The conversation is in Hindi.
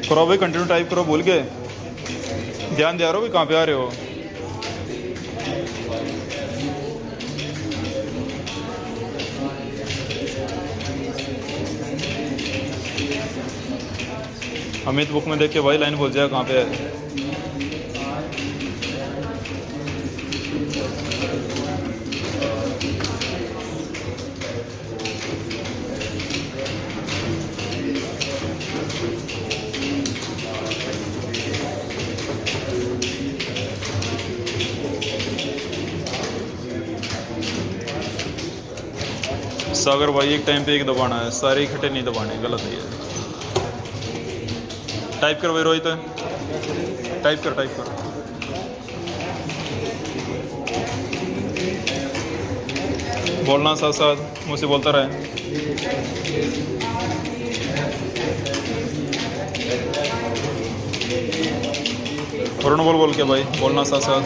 करो भाई, कंटिन्यू टाइप करो, भूल गए, ध्यान दे रहे हो भाई, कहाँ पे आ रहे हो। अमित बुक में देख के भाई लाइन भूल जाए कहाँ पे है। सागर भाई एक टाइम पे एक दबाना है, सारे इकट्ठे नहीं दबाने, गलत है ये। टाइप कर भाई रोहित, टाइप कर टाइप कर। बोलना साथ साथ, मुझसे बोलता रहे। वरुण बोल के भाई, बोलना साथ साथ।